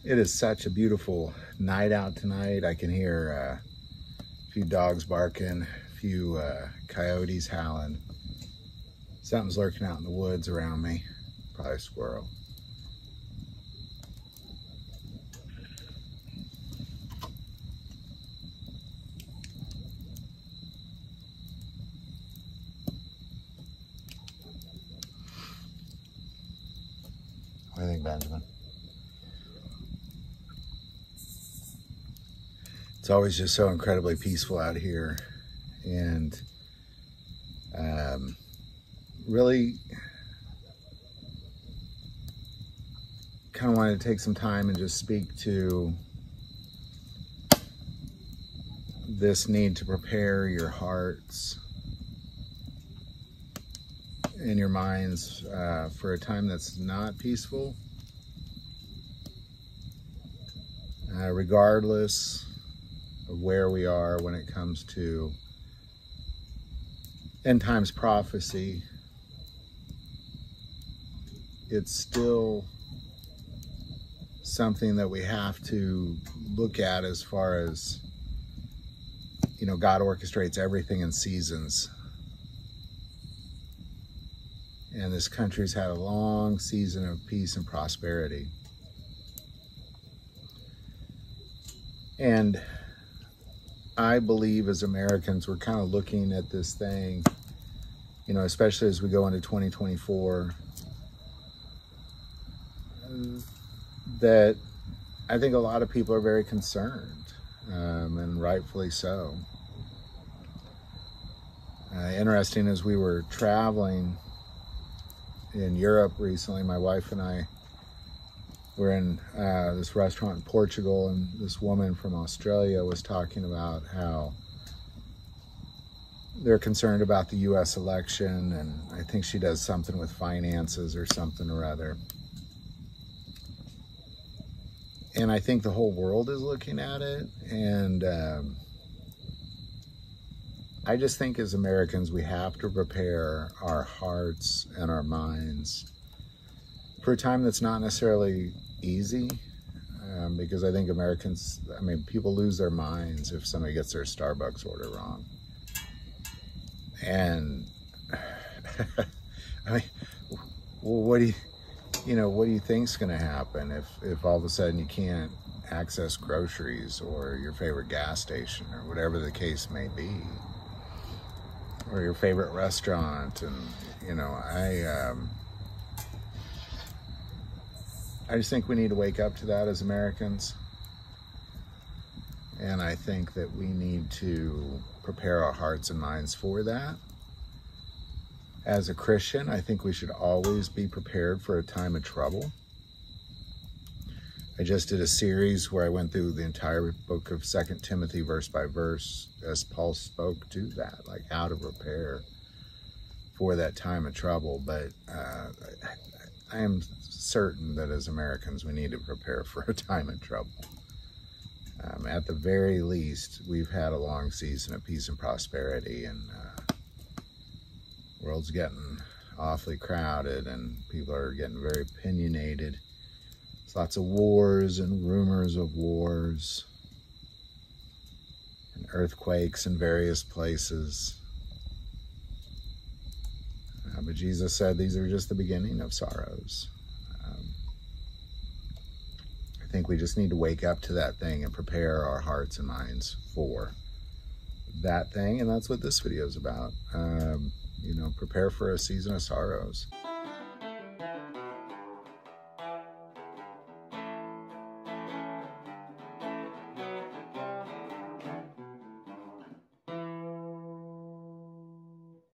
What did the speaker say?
It is such a beautiful night out tonight. I can hear a few dogs barking, a few coyotes howling. Something's lurking out in the woods around me, probably a squirrel. What do you think, Benjamin? It's always just so incredibly peaceful out here, and really kind of wanted to take some time and just speak to this need to prepare your hearts and your minds for a time that's not peaceful, regardless of where we are when it comes to end times prophecy. It's still something that we have to look at as far as, you know, God orchestrates everything in seasons. And this country's had a long season of peace and prosperity. And I believe as Americans, we're kind of looking at this thing, you know, especially as we go into 2024, that I think a lot of people are very concerned, and rightfully so. Interesting, as we were traveling in Europe recently, my wife and I were in this restaurant in Portugal, and this woman from Australia was talking about how they're concerned about the US election, and I think she does something with finances or something or other. And I think the whole world is looking at it, and I just think as Americans, we have to prepare our hearts and our minds for a time that's not necessarily easy, because I think Americans, people lose their minds if somebody gets their Starbucks order wrong. And what do you think's going to happen if all of a sudden you can't access groceries or your favorite gas station or whatever the case may be, or your favorite restaurant? And you know, I just think we need to wake up to that as Americans. And I think that we need to prepare our hearts and minds for that. As a Christian, I think we should always be prepared for a time of trouble. I just did a series where I went through the entire book of 2 Timothy verse by verse as Paul spoke to that, like how to prepare for that time of trouble. But I am certain that as Americans, we need to prepare for a time of trouble. At the very least, we've had a long season of peace and prosperity, and the world's getting awfully crowded, and people are getting very opinionated. There's lots of wars and rumors of wars and earthquakes in various places. But Jesus said these are just the beginning of sorrows. I think we just need to wake up to that thing and prepare our hearts and minds for that thing. And that's what this video is about. You know, prepare for a season of sorrows.